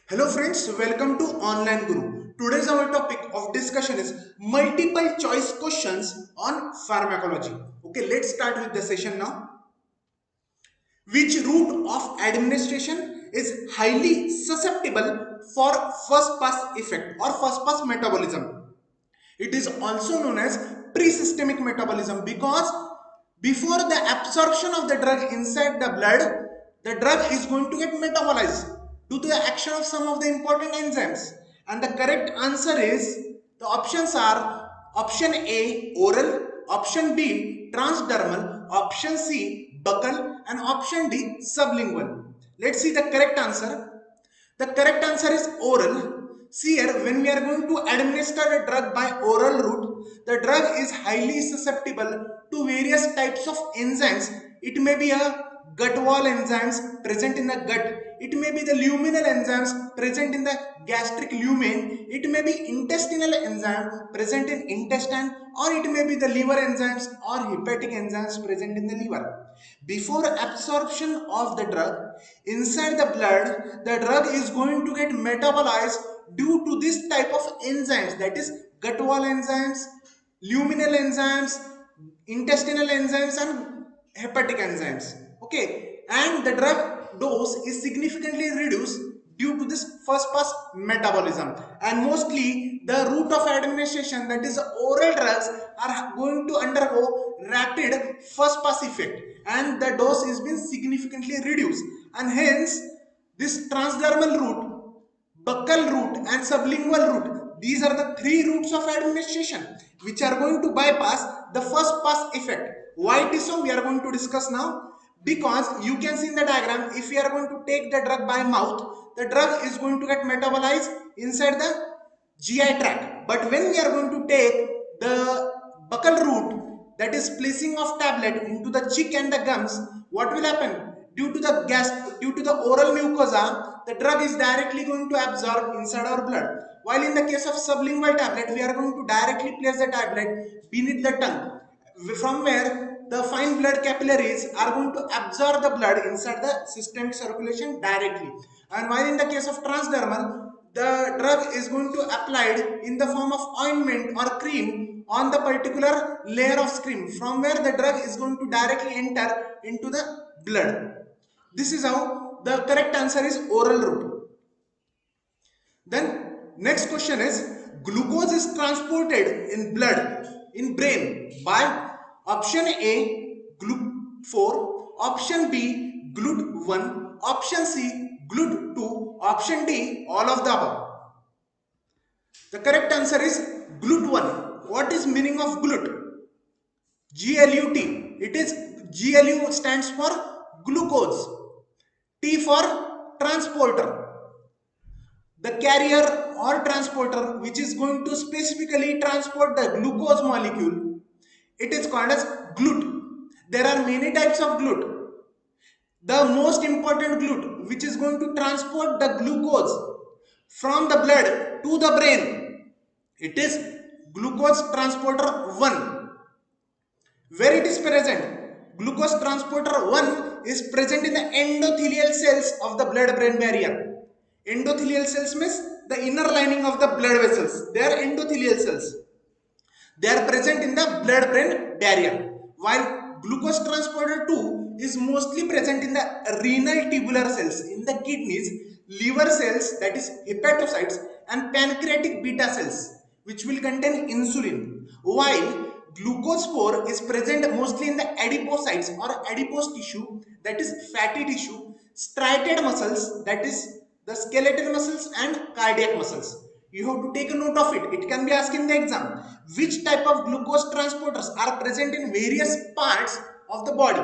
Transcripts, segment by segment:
Hello friends, welcome to Online Guru. Today's our topic of discussion is multiple choice questions on pharmacology. Okay, let's start with the session now. Which route of administration is highly susceptible for first pass effect or first pass metabolism? It is also known as pre-systemic metabolism because before the absorption of the drug inside the blood, the drug is going to get metabolized due to the action of some of the important enzymes. And the correct answer is the options are option A oral, option B transdermal, option C buccal, and option D sublingual. Let's see the correct answer. The correct answer is oral. See here, when we are going to administer a drug by oral route, the drug is highly susceptible to various types of enzymes. It may be a gut wall enzymes present in the gut. It may be the luminal enzymes present in the gastric lumen. It may be intestinal enzyme present in intestine, or it may be the liver enzymes or hepatic enzymes present in the liver. Before absorption of the drug inside the blood, the drug is going to get metabolized due to this type of enzymes, that is gut wall enzymes, luminal enzymes, intestinal enzymes, and hepatic enzymes. Okay, and the drug dose is significantly reduced due to this first pass metabolism, and mostly the route of administration, that is oral drugs, are going to undergo rapid first pass effect, and the dose is been significantly reduced, and hence this transdermal route, buccal route, and sublingual route, these are the three routes of administration which are going to bypass the first pass effect. Why it is so, we are going to discuss now. Because you can see in the diagram, if we are going to take the drug by mouth, the drug is going to get metabolized inside the GI tract. But when we are going to take the buccal route, that is placing of tablet into the cheek and the gums, what will happen? Due to the oral mucosa, the drug is directly going to absorb inside our blood. While in the case of sublingual tablet, we are going to directly place the tablet beneath the tongue, from where the fine blood capillaries are going to absorb the blood inside the systemic circulation directly. And while in the case of transdermal, the drug is going to applied in the form of ointment or cream on the particular layer of skin, from where the drug is going to directly enter into the blood. This is how the correct answer is oral route. Then next question is, glucose is transported in blood in brain by option A GLUT4, option B GLUT1, option C GLUT2, option D all of the above. The correct answer is GLUT1. What is meaning of GLUT? GLUT. It is GLU stands for glucose. T for transporter. The carrier or transporter which is going to specifically transport the glucose molecule, it is called as GLUT. There are many types of GLUT. The most important GLUT which is going to transport the glucose from the blood to the brain, it is glucose transporter 1. Where it is present? Glucose transporter 1 is present in the endothelial cells of the blood brain barrier. Endothelial cells means the inner lining of the blood vessels. They are endothelial cells. They are present in the blood brain barrier. While glucose transporter 2 is mostly present in the renal tubular cells, in the kidneys, liver cells, that is hepatocytes, and pancreatic beta cells, which will contain insulin. While glucose 4 is present mostly in the adipocytes or adipose tissue, that is fatty tissue, striated muscles, that is the skeletal muscles, and cardiac muscles. You have to take a note of it. It can be asked in the exam. Which type of glucose transporters are present in various parts of the body?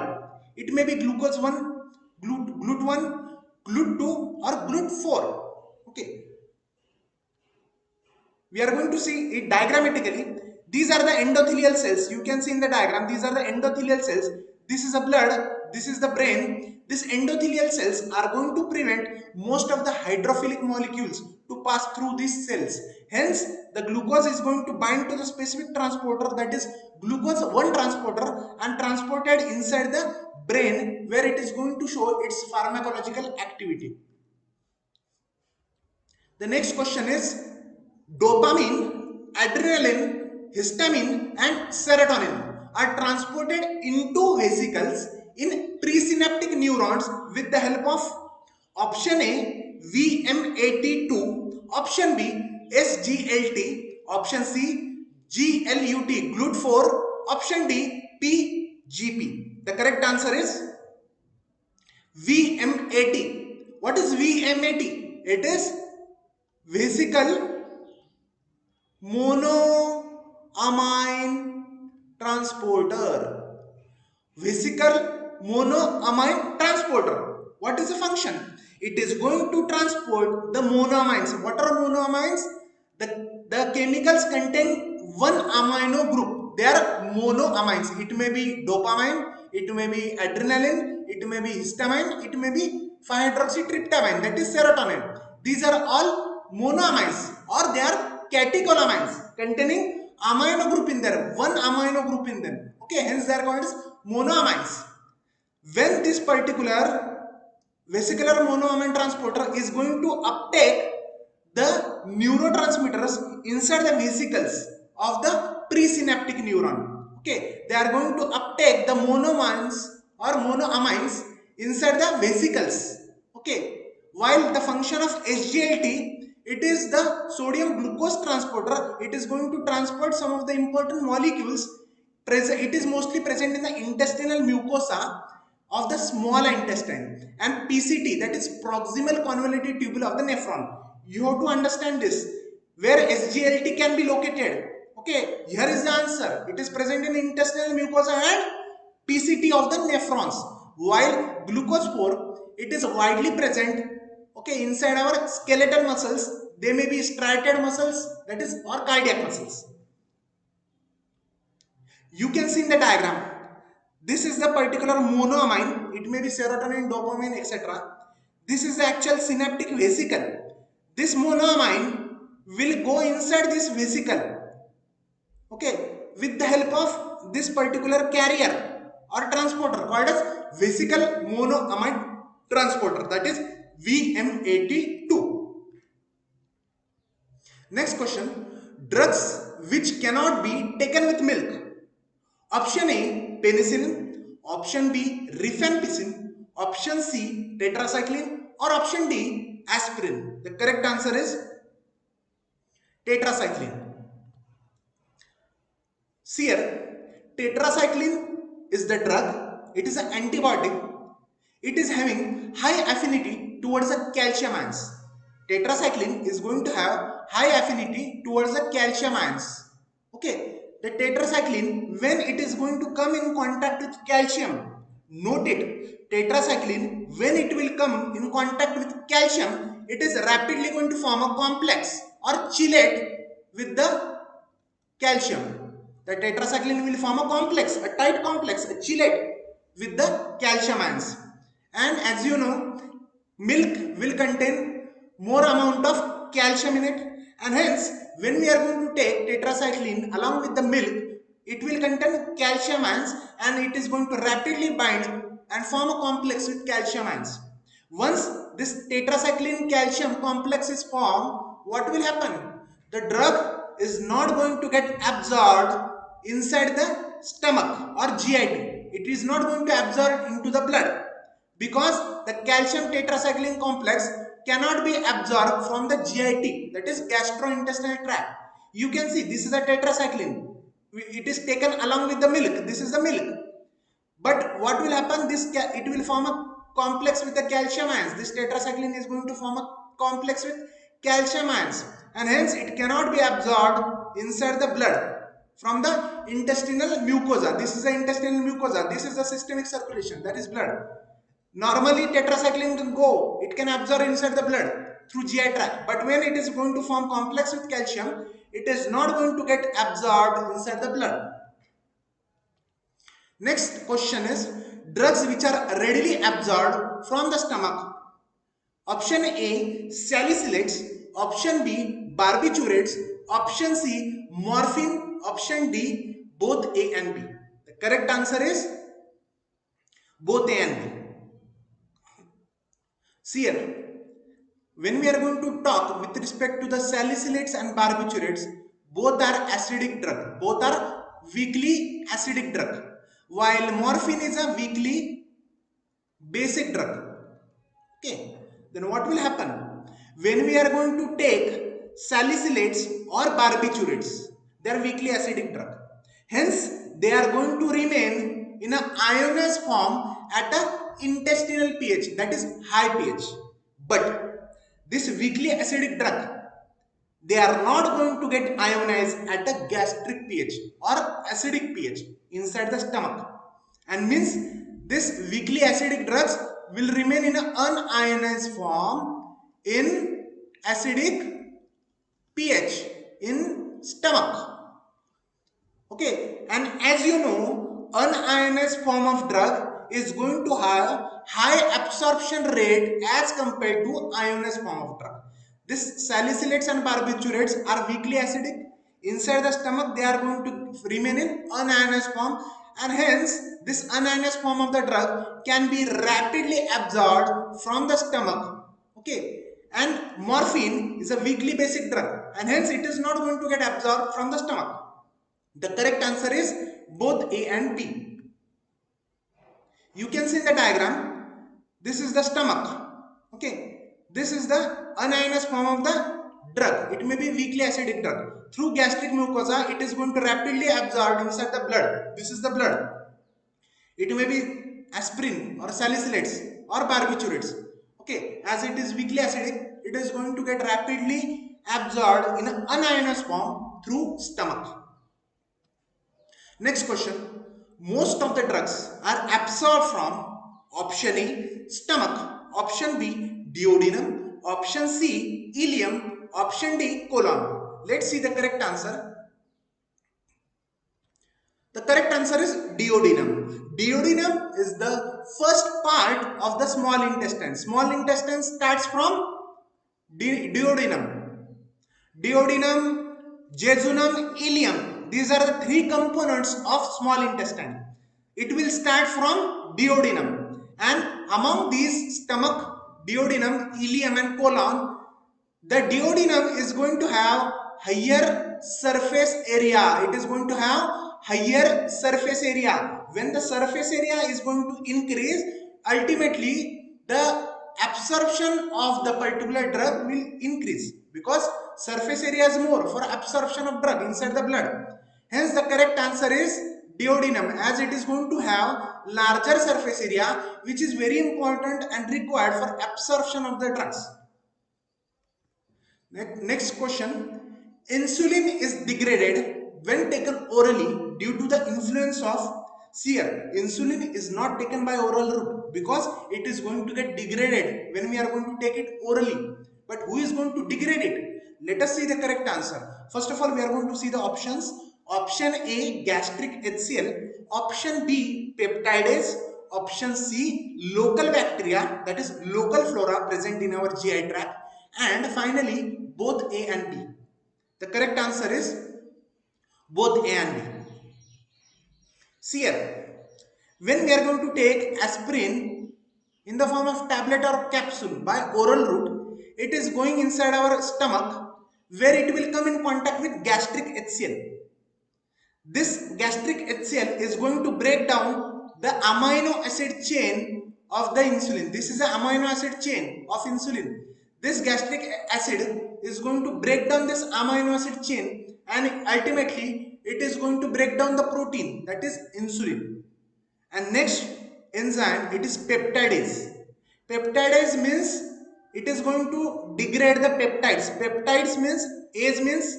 It may be glucose 1, GLUT1, GLUT2, or GLUT4. Okay. We are going to see it diagrammatically. These are the endothelial cells. You can see in the diagram, these are the endothelial cells. This is the blood, this is the brain. These endothelial cells are going to prevent most of the hydrophilic molecules to pass through these cells. Hence, the glucose is going to bind to the specific transporter, that is glucose 1 transporter, and transported inside the brain, where it is going to show its pharmacological activity. The next question is dopamine, adrenaline, histamine, and serotonin are transported into vesicles in presynaptic neurons with the help of option A VMAT2, option B SGLT, option C GLUT, GLUT4, option D PGP. The correct answer is VMAT. What is VMAT? It is vesicle monoamine transporter. Vesicle monoamine transporter. What is the function? It is going to transport the monoamines. What are monoamines? The chemicals contain one amino group. They are monoamines. It may be dopamine, it may be adrenaline, it may be histamine, it may be 5-hydroxytryptamine, that is serotonin. These are all monoamines, or they are catecholamines containing amino group in there, one amino group in them. Okay, hence they are called as monoamines. When this particular vesicular monoamine transporter is going to uptake the neurotransmitters inside the vesicles of the presynaptic neuron. Okay, they are going to uptake the monoamines or monoamines inside the vesicles. Okay, while the function of SGLT, it is the sodium glucose transporter. It is going to transport some of the important molecules. It is mostly present in the intestinal mucosa of the small intestine, and PCT, that is proximal convoluted tubule of the nephron. You have to understand this, where SGLT can be located. Okay, here is the answer. It is present in intestinal mucosa and PCT of the nephrons, while glucose 4, it is widely present, okay, inside our skeletal muscles. They may be striated muscles, that is, or cardiac muscles. You can see in the diagram, this is the particular monoamine. It may be serotonin, dopamine, etc. This is the actual synaptic vesicle. This monoamine will go inside this vesicle, okay, with the help of this particular carrier or transporter called as vesicle monoamine transporter, that is VMAT2. Next question, drugs which cannot be taken with milk. Option A penicillin, option B rifampicin, option C tetracycline, or option D aspirin. The correct answer is tetracycline. See here, tetracycline is the drug. It is an antibiotic. It is having high affinity towards the calcium ions. Tetracycline is going to have high affinity towards the calcium ions. Okay, the tetracycline, when it is going to come in contact with calcium, note it, tetracycline, when it will come in contact with calcium, it is rapidly going to form a complex or chelate with the calcium. The tetracycline will form a complex, a tight complex, a chelate with the calcium ions. And as you know, milk will contain more amount of calcium in it, and hence when we are going to take tetracycline along with the milk, it will contain calcium ions and it is going to rapidly bind and form a complex with calcium ions. Once this tetracycline calcium complex is formed, what will happen? The drug is not going to get absorbed inside the stomach or GIT. It is not going to absorb into the blood, because the calcium tetracycline complex cannot be absorbed from the GIT, that is gastrointestinal tract. You can see this is a tetracycline. It is taken along with the milk. This is the milk. But what will happen? It will form a complex with the calcium ions. This tetracycline is going to form a complex with calcium ions, and hence it cannot be absorbed inside the blood from the intestinal mucosa. This is the intestinal mucosa. This is the systemic circulation, that is blood. Normally tetracycline can go, it can absorb inside the blood through GI tract, but when it is going to form complex with calcium, it is not going to get absorbed inside the blood. Next question is drugs which are readily absorbed from the stomach. Option A salicylates, option B barbiturates, option C morphine, option D both A and B. The correct answer is both A and B. See here, when we are going to talk with respect to the salicylates and barbiturates, both are acidic drug, both are weakly acidic drug, while morphine is a weakly basic drug. Okay, then what will happen when we are going to take salicylates or barbiturates? They are weakly acidic drug, hence they are going to remain in a ionized form at a intestinal pH, that is high pH. But this weakly acidic drug, they are not going to get ionized at a gastric pH or acidic pH inside the stomach, and means this weakly acidic drugs will remain in an unionized form in acidic pH in stomach. Okay, and as you know, unionized form of drug is going to have high absorption rate as compared to ionized form of drug. This salicylates and barbiturates are weakly acidic. Inside the stomach, they are going to remain in unionized form, and hence this unionized form of the drug can be rapidly absorbed from the stomach. Okay, and morphine is a weakly basic drug, and hence it is not going to get absorbed from the stomach. The correct answer is both A and B. You can see in the diagram, this is the stomach. Okay, this is the unionized form of the drug. It may be weakly acidic drug. Through gastric mucosa, it is going to rapidly absorb inside the blood. This is the blood. It may be aspirin or salicylates or barbiturates. Okay, as it is weakly acidic, it is going to get rapidly absorbed in an unionized form through stomach. Next question. Most of the drugs are absorbed from option A, stomach, option B, duodenum, option C, ileum, option D, colon. Let's see the correct answer. The correct answer is duodenum. Duodenum is the first part of the small intestine. Small intestine starts from duodenum. Duodenum, jejunum, ileum. These are the three components of small intestine. It will start from duodenum, and among these stomach, duodenum, ileum and colon, the duodenum is going to have higher surface area. It is going to have higher surface area. When the surface area is going to increase, ultimately the absorption of the particular drug will increase, because surface area is more for absorption of drug inside the blood. Hence the correct answer is duodenum, as it is going to have larger surface area, which is very important and required for absorption of the drugs. Next question. Insulin is degraded when taken orally due to the influence of sear. Insulin is not taken by oral route because it is going to get degraded when we are going to take it orally. But who is going to degrade it? Let us see the correct answer. First of all, we are going to see the options. Option A, gastric HCl. Option B, peptidase. Option C, local bacteria, that is local flora present in our GI tract. And finally, both A and B. The correct answer is both A and B. See here, when we are going to take aspirin in the form of tablet or capsule by oral route, it is going inside our stomach, where it will come in contact with gastric HCl. This gastric HCl is going to break down the amino acid chain of the insulin. This is the amino acid chain of insulin. This gastric acid is going to break down this amino acid chain, and ultimately it is going to break down the protein, that is insulin. And next enzyme, it is peptidase. Peptidase means it is going to degrade the peptides. Peptides means, ase means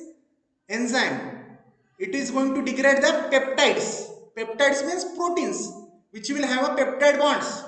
enzyme. It is going to degrade the peptides. Peptides means proteins which will have a peptide bonds.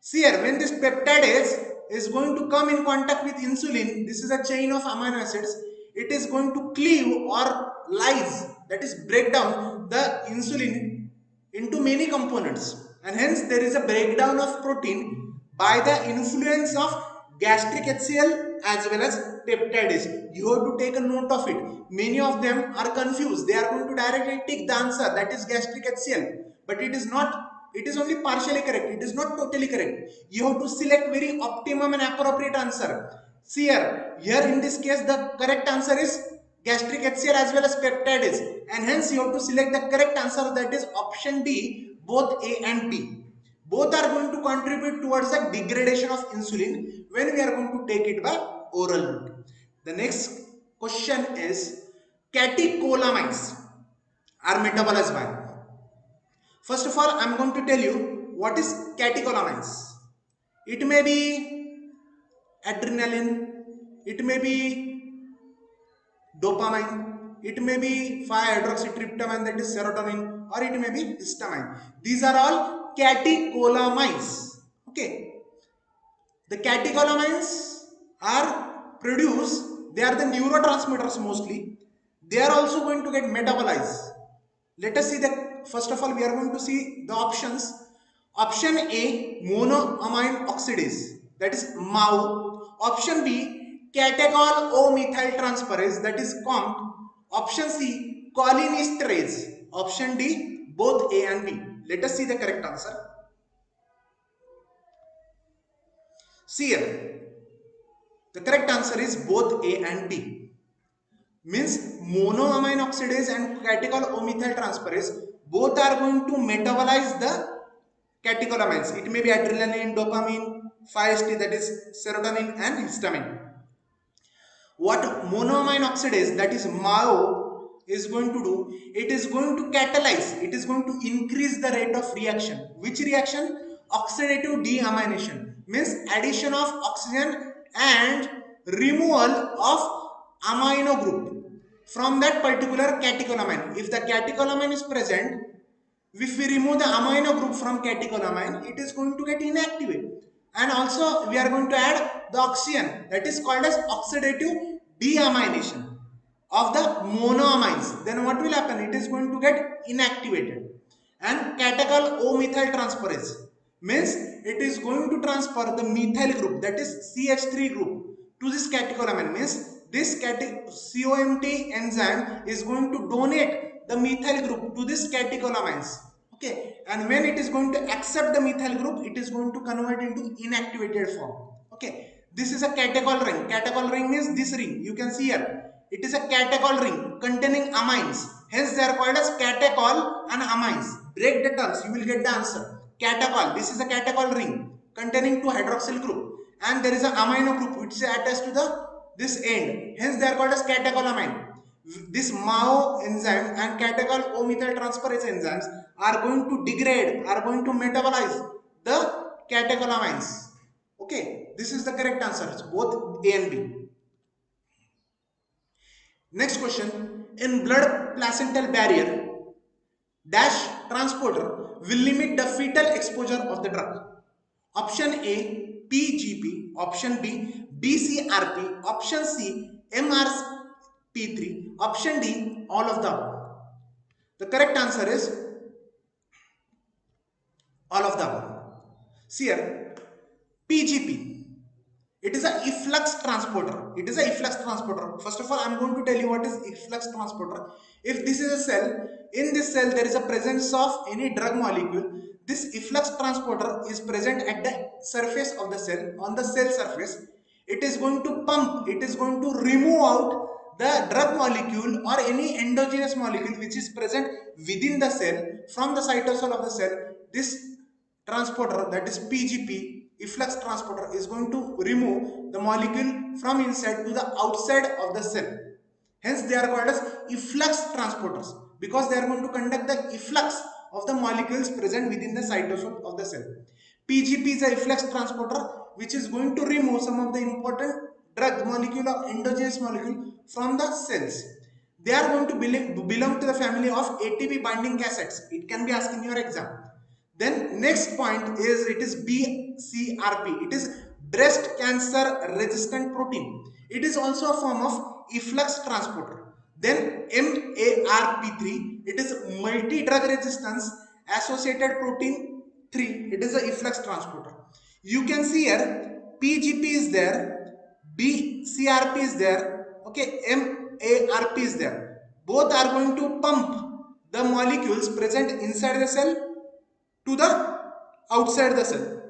See here, when this peptidase is going to come in contact with insulin, this is a chain of amino acids, it is going to cleave or lyse, that is break down the insulin into many components, and hence there is a breakdown of protein by the influence of gastric HCl as well as peptidase. You have to take a note of it. Many of them are confused. They are going to directly take the answer, that is gastric HCl, but it is not. It is only partially correct. It is not totally correct. You have to select very optimum and appropriate answer. See here in this case, the correct answer is gastric HCl as well as peptides, and hence you have to select the correct answer, that is option D, both A and B. Both are going to contribute towards the degradation of insulin when we are going to take it by oral route. The next question is catecholamines are metabolized by. First of all, I am going to tell you what is catecholamines. It may be adrenaline, it may be dopamine, it may be 5-hydroxytryptamine, that is serotonin, or it may be histamine. These are all catecholamines. Okay, the catecholamines are produced, they are the neurotransmitters mostly. They are also going to get metabolized. Let us see the, first of all we are going to see the options. Option A, monoamine oxidase, that is MAO. Option B, catechol O-methyl transferase, that is COMT. Option C, cholinesterase. Option D, both A and B. Let us see the correct answer. See here, the correct answer is both A and B. Means monoamine oxidase and catechol O-methyl transferase both are going to metabolize the catecholamines. It may be adrenaline, dopamine, 5-HT, that is serotonin and histamine. What monoamine oxidase, that is MAO, is going to do, it is going to catalyze, it is going to increase the rate of reaction. Which reaction? Oxidative deamination, means addition of oxygen and removal of amino group from that particular catecholamine. If the catecholamine is present, if we remove the amino group from catecholamine, it is going to get inactivated. And also we are going to add the oxygen, that is called as oxidative deamination of the monoamines. Then what will happen? It is going to get inactivated. And catechol O-methyl transferase means it is going to transfer the methyl group, that is CH3 group, to this catecholamine. Means this COMT enzyme is going to donate the methyl group to this catecholamines. Okay, and when it is going to accept the methyl group, it is going to convert into inactivated form. Okay, this is a catechol ring. Catechol ring is this ring. You can see here. It is a catechol ring containing amines. Hence they are called as catechol and amines. Break the terms, you will get the answer. Catechol, this is a catechol ring containing 2 hydroxyl group, and there is an amino group which is attached to the this end. Hence they are called as catecholamine. This MAO enzyme and catechol O-methyl transferase enzymes are going to degrade, are going to metabolize the catecholamines. Okay, this is the correct answer. It's both A and B. Next question. In blood placental barrier, dash transporter will limit the fetal exposure of the drug. Option A, PGP. Option B, BCRP. Option C, MRP3. Option D, all of the above. The correct answer is all of the above. See here, PGP. It is a efflux transporter. It is a efflux transporter. First of all, I am going to tell you what is efflux transporter. If this is a cell, in this cell there is a presence of any drug molecule. This efflux transporter is present at the surface of the cell, on the cell surface. It is going to pump, it is going to remove out the drug molecule or any endogenous molecule which is present within the cell from the cytosol of the cell. This transporter, that is PGP, efflux transporter, is going to remove the molecule from inside to the outside of the cell. Hence they are called as efflux transporters, because they are going to conduct the efflux of the molecules present within the cytosol of the cell. PGP is a efflux transporter which is going to remove some of the important drug molecule or endogenous molecule from the cells. They are going to belong to the family of ATP binding cassets. It can be asked in your exam. Then next point is, it is BCRP. It is breast cancer resistant protein. It is also a form of efflux transporter. Then MARP3. It is multi-drug resistance associated protein 3. It is a efflux transporter. You can see here PGP is there, BCRP is there, okay, MARP is there. Both are going to pump the molecules present inside the cell to the outside the cell.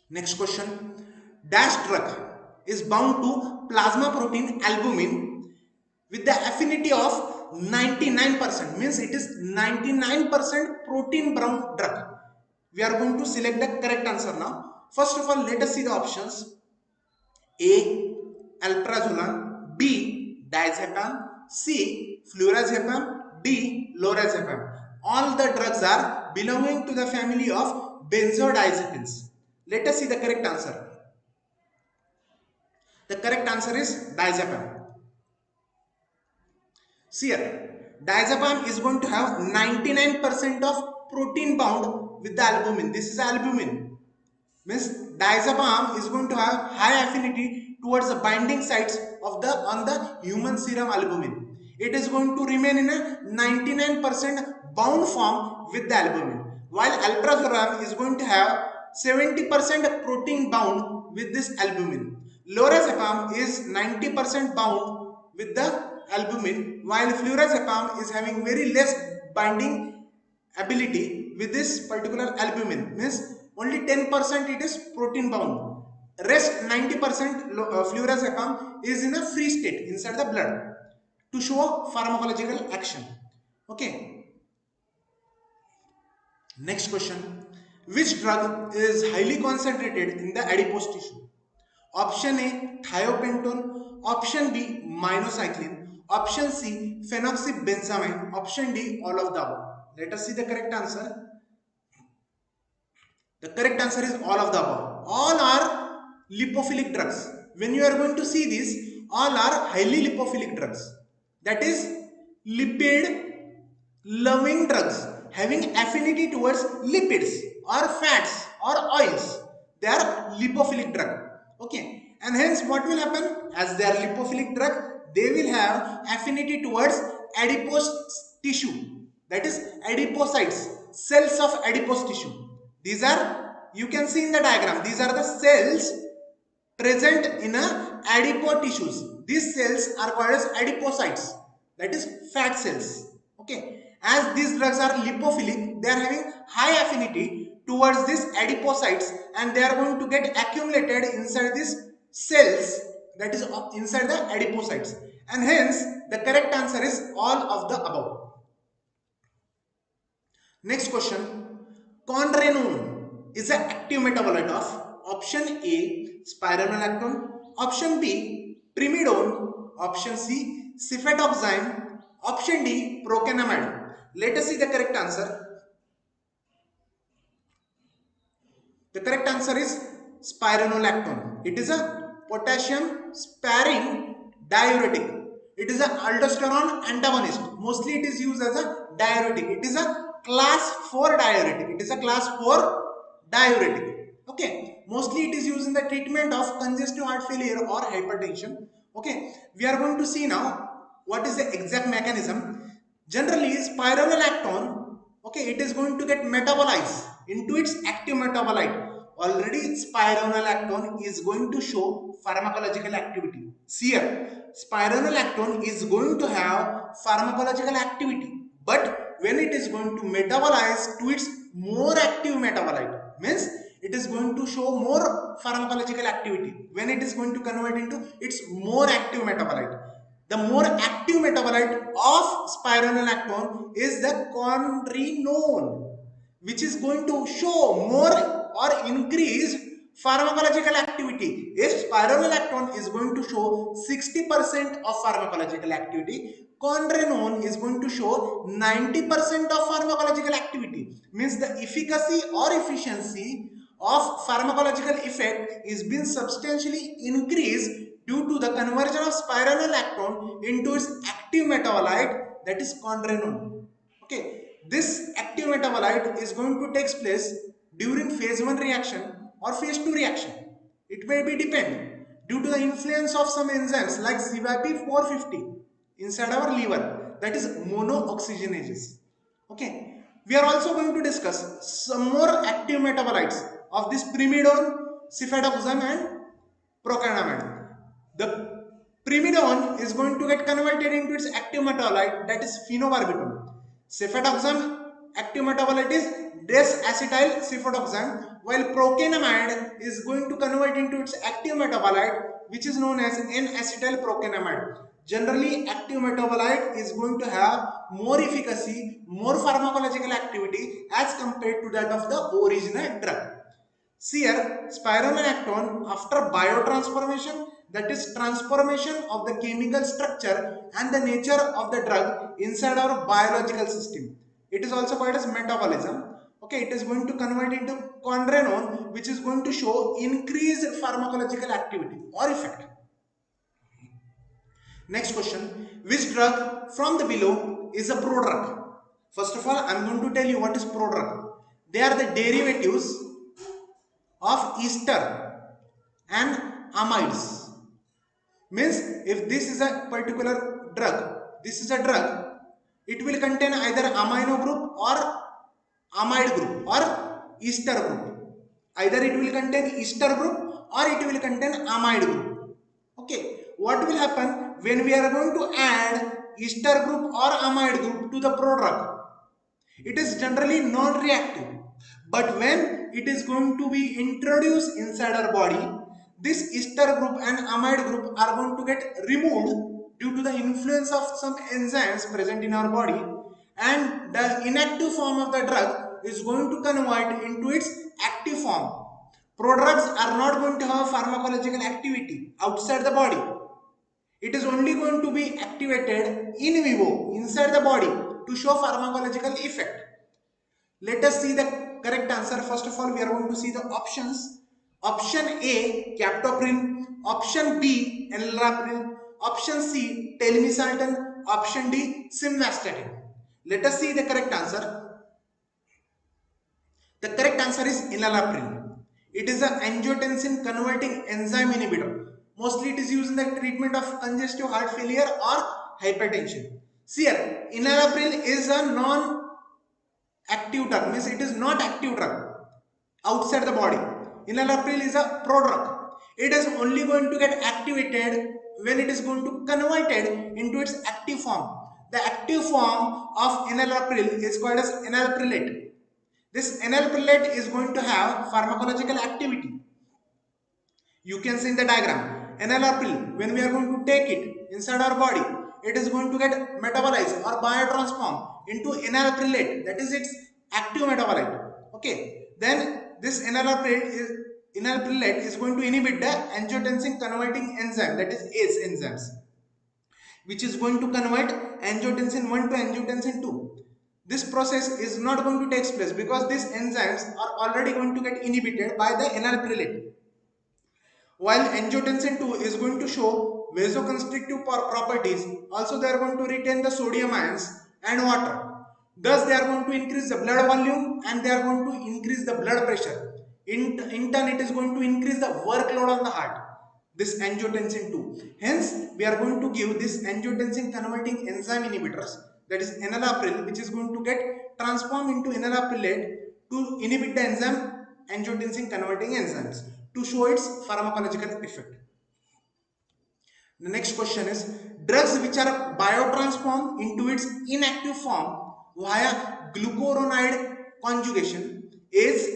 Next question. dash drug is bound to plasma protein albumin with the affinity of 99%, means it is 99% protein bound drug. We are going to select the correct answer now. First of all, let us see the options. A. Alprazolam, B. Diazepam, C. Flurazepam, D. Lorazepam. All the drugs are belonging to the family of benzodiazepines. Let us see the correct answer. The correct answer is diazepam. See here, diazepam is going to have 99% of protein bound with the albumin. This is albumin. Means diazepam is going to have high affinity towards the binding sites of the on the human serum albumin. It is going to remain in a 99% bound form with the albumin, while alprazolam is going to have 70% protein bound with this albumin. Lorazepam is 90% bound with the albumin, while flurazepam is having very less binding ability with this particular albumin. Means only 10% it is protein bound. Rest 90% flurazepam is in a free state inside the blood to show pharmacological action. Okay. Next question. Which drug is highly concentrated in the adipose tissue? Option A, thiopentone. Option B, minocycline. Option C, phenoxybenzamine. Option D, all of the above. Let us see the correct answer. The correct answer is all of the above. All are lipophilic drugs. When you are going to see this, all are highly lipophilic drugs. That is lipid loving drugs having affinity towards lipids or fats or oils. They are lipophilic drug. Okay. And hence what will happen? As they are lipophilic drug, they will have affinity towards adipose tissue. That is adipocytes, cells of adipose tissue. These are, you can see in the diagram, these are the cells present in a adipose tissues. These cells are called as adipocytes, that is fat cells. Okay. As these drugs are lipophilic, they are having high affinity towards these adipocytes and they are going to get accumulated inside these cells, that is inside the adipocytes. And hence the correct answer is all of the above. Next question. Conrenone is an active metabolite of option A, spironolactone, option B, primidone, option C, cefotaxime, option D, procainamide. Let us see the correct answer. The correct answer is spironolactone. It is a potassium sparing diuretic. It is an aldosterone antagonist. Mostly it is used as a diuretic. It is a class 4 diuretic. It is a class 4 diuretic. Okay. Mostly it is used in the treatment of congestive heart failure or hypertension. Okay. We are going to see now what is the exact mechanism. Generally, spironolactone, okay, it is going to get metabolized into its active metabolite. Already spironolactone is going to show pharmacological activity. See here, spironolactone is going to have pharmacological activity, but when it is going to metabolize to its more active metabolite, means it is going to show more pharmacological activity when it is going to convert into its more active metabolite. The more active metabolite of spironolactone is the conrenone, which is going to show more or increased pharmacological activity. If spironolactone is going to show 60% of pharmacological activity, conrenone is going to show 90% of pharmacological activity. Means the efficacy or efficiency of pharmacological effect is being substantially increased due to the conversion of spironolactone into its active metabolite, that is conrenone. Okay. This active metabolite is going to take place during phase 1 reaction or phase 2 reaction. It may be depend due to the influence of some enzymes like CYP450 inside our liver, that is monooxygenases. Okay. We are also going to discuss some more active metabolites of this primidone, cefotaxime and procainamide. The primidone is going to get converted into its active metabolite, that is phenobarbital. Cefotaxime active metabolite is desacetyl cefodoxime, while procainamide is going to convert into its active metabolite, which is known as N-acetyl procainamide. Generally, active metabolite is going to have more efficacy, more pharmacological activity as compared to that of the original drug. See here, spironolactone, after biotransformation, that is transformation of the chemical structure and the nature of the drug inside our biological system. It is also called as metabolism. Okay, it is going to convert into quinrenone, which is going to show increased pharmacological activity or effect. Next question, which drug from the below is a prodrug? First of all, I am going to tell you what is prodrug. They are the derivatives of ester and amides. Means if this is a particular drug, this is a drug, it will contain either amino group or amide group or ester group. Either it will contain ester group or it will contain amide group. Okay, what will happen when we are going to add ester group or amide group to the prodrug? It is generally non-reactive, but when it is going to be introduced inside our body, this ester group and amide group are going to get removed due to the influence of some enzymes present in our body, and the inactive form of the drug is going to convert into its active form. Prodrugs are not going to have pharmacological activity outside the body. It is only going to be activated in vivo inside the body to show pharmacological effect. Let us see the correct answer. First of all, we are going to see the options. Option A, captopril. Option B, enalapril. Option C, telmisartan. Option D, simvastatin. Let us see the correct answer. The correct answer is enalapril. It is an angiotensin converting enzyme inhibitor. Mostly it is used in the treatment of congestive heart failure or hypertension. See here, enalapril is a non-active drug, means it is not active drug outside the body. Enalapril is a prodrug. It is only going to get activated when it is going to converted into its active form. The active form of enalapril is called as enalaprillate. This enalaprillate is going to have pharmacological activity. You can see in the diagram, enalapril, when we are going to take it inside our body, it is going to get metabolized or biotransformed into enalaprillate, that is its active metabolite. Okay, then this enalaprillate is going to inhibit the angiotensin converting enzyme, that is ACE enzymes, which is going to convert angiotensin 1 to angiotensin 2. This process is not going to take place because these enzymes are already going to get inhibited by the enalaprillate. While angiotensin 2 is going to show vasoconstrictive properties, also they are going to retain the sodium ions and water. Thus, they are going to increase the blood volume and they are going to increase the blood pressure. In turn, it is going to increase the workload on the heart. This angiotensin 2. Hence, we are going to give this angiotensin converting enzyme inhibitors, that is enalapril, which is going to get transformed into enalaprillate to inhibit the enzyme angiotensin converting enzymes to show its pharmacological effect. The next question is, drugs which are biotransformed into its inactive form via glucuronide conjugation is,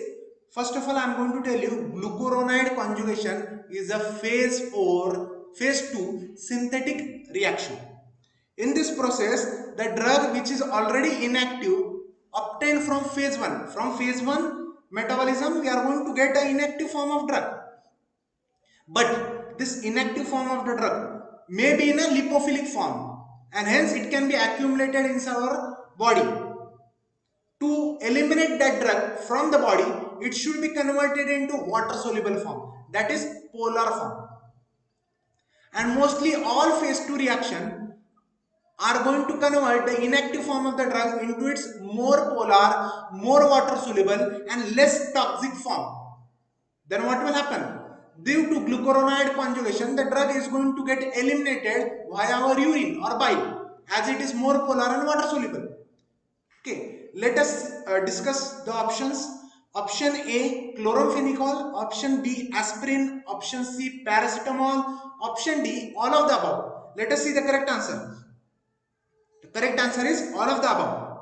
first of all, I am going to tell you, glucuronide conjugation is a phase 2 synthetic reaction. In this process, the drug which is already inactive obtained from phase 1. From phase 1 metabolism, we are going to get an inactive form of drug. But this inactive form of the drug may be in a lipophilic form and hence it can be accumulated inside our body. To eliminate that drug from the body, it should be converted into water soluble form, that is polar form. And mostly all phase 2 reaction are going to convert the inactive form of the drug into its more polar, more water soluble and less toxic form. Then what will happen? Due to glucuronide conjugation, the drug is going to get eliminated via our urine or bile as it is more polar and water soluble. Okay, let us discuss the options. Option A, chloramphenicol. Option B, aspirin. Option C, paracetamol. Option D, all of the above. Let us see the correct answer. The correct answer is all of the above.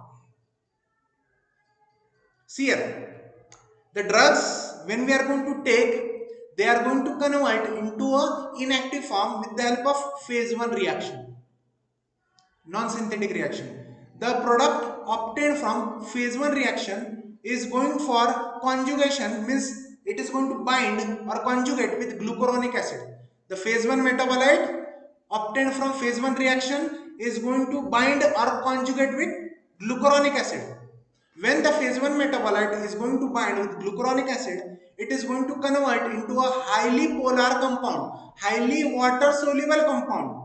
See here, the drugs when we are going to take, they are going to convert into a inactive form with the help of phase 1 reaction, non-synthetic reaction. The product obtained from phase 1 reaction is going for conjugation, means it is going to bind or conjugate with glucuronic acid. The phase 1 metabolite obtained from phase 1 reaction is going to bind or conjugate with glucuronic acid. When the phase 1 metabolite is going to bind with glucuronic acid, it is going to convert into a highly polar compound, highly water soluble compound.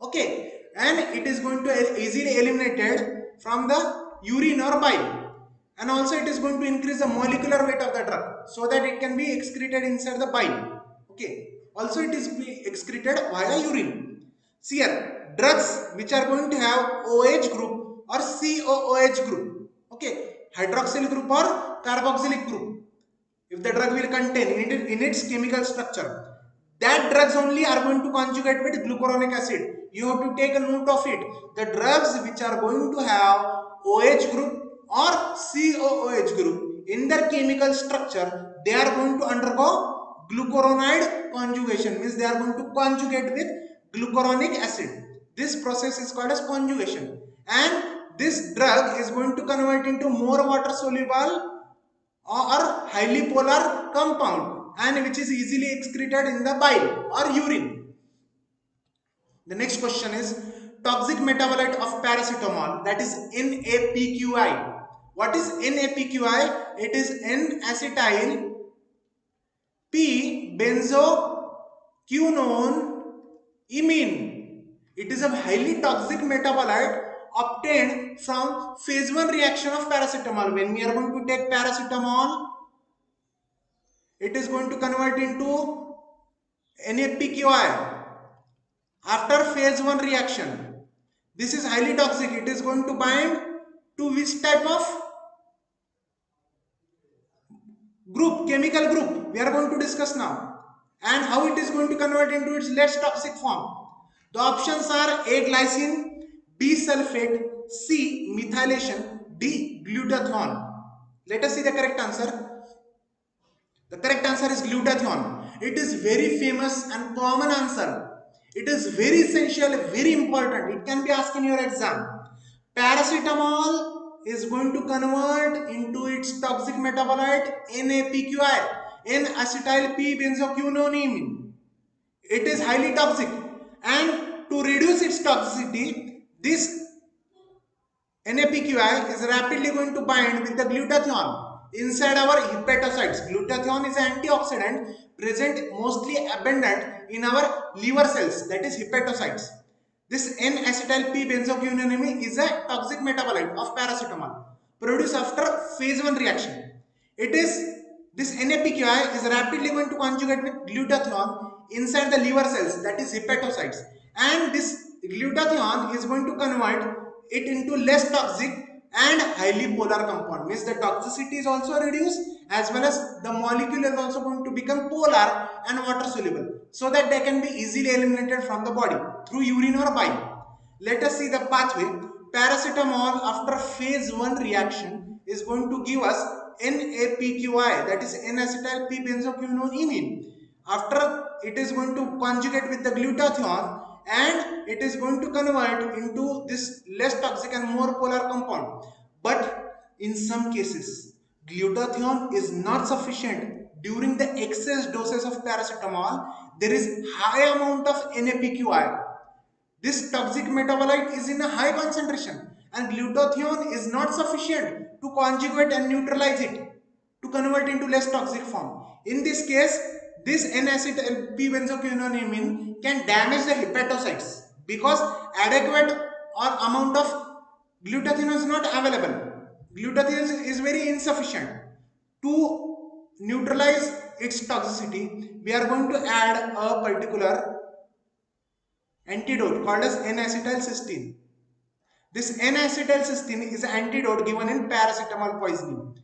Okay, and it is going to easily eliminated from the urine or bile, and also it is going to increase the molecular weight of the drug so that it can be excreted inside the bile. Okay, also it is excreted via urine. See here, drugs which are going to have OH group or COOH group, okay, hydroxyl group or carboxylic group, if the drug will contain in its chemical structure, that drugs only are going to conjugate with glucuronic acid. You have to take a note of it. The drugs which are going to have OH group or COOH group in their chemical structure, they are going to undergo glucuronide conjugation, means they are going to conjugate with glucuronic acid. This process is called as conjugation, and this drug is going to convert into more water soluble or highly polar compound, and which is easily excreted in the bile or urine. The next question is toxic metabolite of paracetamol, that is NAPQI. What is NAPQI? It is N-acetyl P-benzoquinone imine. It is a highly toxic metabolite obtained from phase 1 reaction of paracetamol. When we are going to take paracetamol, it is going to convert into NAPQI after phase 1 reaction. This is highly toxic. It is going to bind to which type of group, chemical group, we are going to discuss now, and how it is going to convert into its less toxic form. The options are A glycine, B sulfate, C methylation, D glutathione. Let us see the correct answer. The correct answer is glutathione. It is very famous and common answer. It is very essential, very important. It can be asked in your exam. Paracetamol is going to convert into its toxic metabolite NAPQI, N-acetyl P-benzoquinone. It is highly toxic, and to reduce its toxicity, this NAPQI is rapidly going to bind with the glutathione inside our hepatocytes. Glutathione is an antioxidant present mostly abundant in our liver cells, that is hepatocytes. This N-acetyl P-benzoquinone is a toxic metabolite of paracetamol produced after phase 1 reaction. This NAPQI is rapidly going to conjugate with glutathione inside the liver cells, that is hepatocytes, and this glutathione is going to convert it into less toxic and highly polar compound, means the toxicity is also reduced as well as the molecule is also going to become polar and water soluble, so that they can be easily eliminated from the body through urine or bile. Let us see the pathway. Paracetamol after phase 1 reaction is going to give us NAPQI, that is N-acetyl P-benzoquinone imine. After it is going to conjugate with the glutathione, and it is going to convert into this less toxic and more polar compound. But in some cases, glutathione is not sufficient. During the excess doses of paracetamol, there is high amount of NAPQI. This toxic metabolite is in a high concentration, and glutathione is not sufficient to conjugate and neutralize it to convert into less toxic form. In this case, this N-acetyl P-benzoquinone imine can damage the hepatocytes because adequate or amount of glutathione is not available. Glutathione is very insufficient. To neutralize its toxicity, we are going to add a particular antidote called as N-acetylcysteine. This N-acetylcysteine is an antidote given in paracetamol poisoning.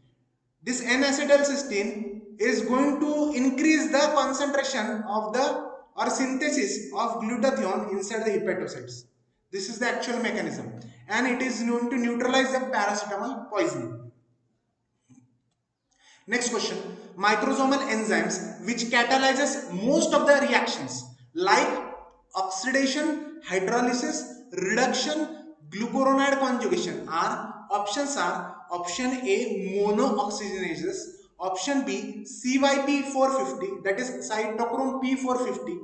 This N-acetylcysteine is going to increase the concentration of the or synthesis of glutathione inside the hepatocytes. This is the actual mechanism, and it is known to neutralize the paracetamol poisoning. Next question, microsomal enzymes which catalyzes most of the reactions like oxidation, hydrolysis, reduction, glucuronide conjugation are options are option A monooxygenases, option B CYP450 that is cytochrome P450,